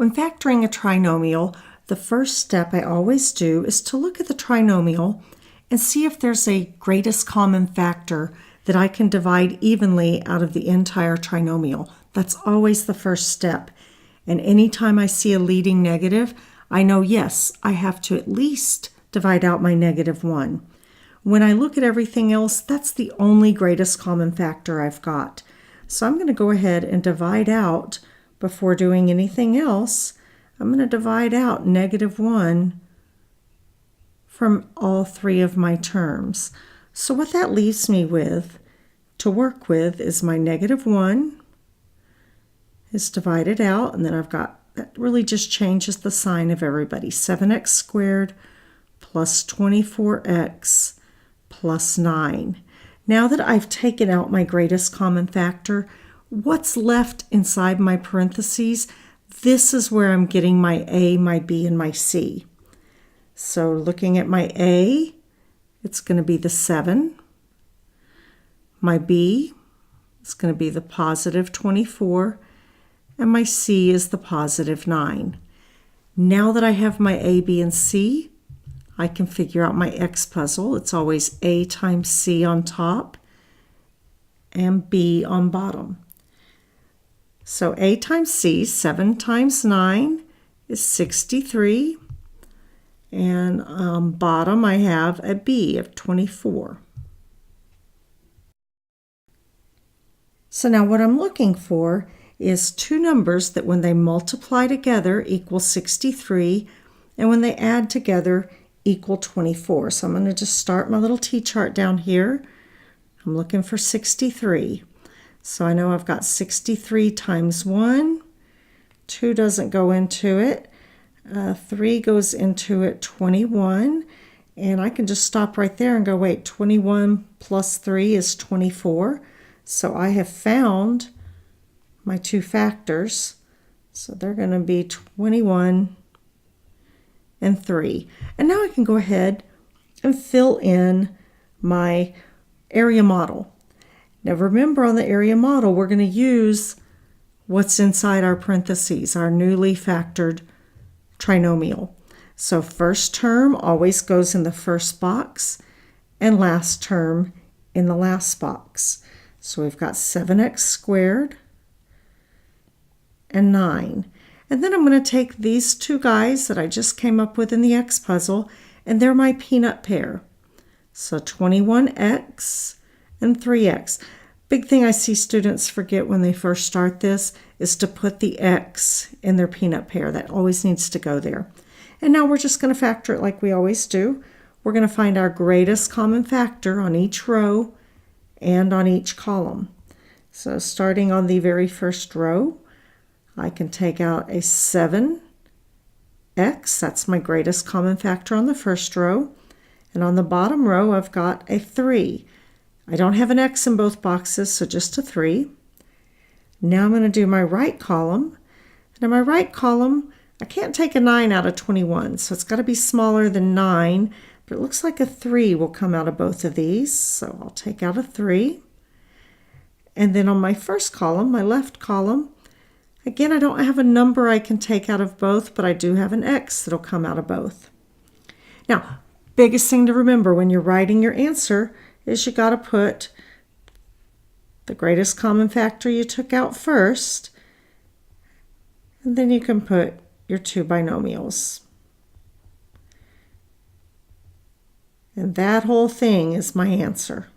When factoring a trinomial, the first step I always do is to look at the trinomial and see if there's a greatest common factor that I can divide evenly out of the entire trinomial. That's always the first step. And anytime I see a leading negative, I know, yes, I have to at least divide out my -1. When I look at everything else, that's the only greatest common factor I've got. So I'm going to go ahead and divide out, before doing anything else, I'm going to divide out -1 from all three of my terms. So what that leaves me with to work with is my -1 is divided out, and then I've got, that really just changes the sign of everybody. 7x squared plus 24x plus 9. Now that I've taken out my greatest common factor, what's left inside my parentheses, this is where I'm getting my A, my B, and my C. So looking at my A, it's going to be the 7. My B is going to be the positive 24. And my C is the positive 9. Now that I have my A, B, and C, I can figure out my X puzzle. It's always A times C on top and B on bottom. So A times C, 7 times 9 is 63. And on bottom I have a B of 24. So now what I'm looking for is two numbers that when they multiply together equal 63, and when they add together equal 24. So I'm going to just start my little T-chart down here. I'm looking for 63. So I know I've got 63 times 1. 2 doesn't go into it. 3 goes into it, 21. And I can just stop right there and go, wait, 21 plus 3 is 24. So I have found my two factors. So they're going to be 21 and 3. And now I can go ahead and fill in my area model. Now remember, on the area model, we're going to use what's inside our parentheses, our newly factored trinomial. So first term always goes in the first box and last term in the last box. So we've got 7x squared and 9. And then I'm going to take these two guys that I just came up with in the X puzzle, and they're my peanut pair. So 21x and 3x. Big thing I see students forget when they first start this is to put the x in their peanut pair. That always needs to go there. And now we're just going to factor it like we always do. We're going to find our greatest common factor on each row and on each column. So starting on the very first row, I can take out a 7x, that's my greatest common factor on the first row. And on the bottom row, I've got a 3. I don't have an x in both boxes, so just a 3. Now I'm going to do my right column. And in my right column, I can't take a 9 out of 21, so it's got to be smaller than 9. But it looks like a 3 will come out of both of these, so I'll take out a 3. And then on my first column, my left column, again, I don't have a number I can take out of both, but I do have an x that'll come out of both. Now, biggest thing to remember when you're writing your answer is you got to put the greatest common factor you took out first, and then you can put your two binomials. And that whole thing is my answer.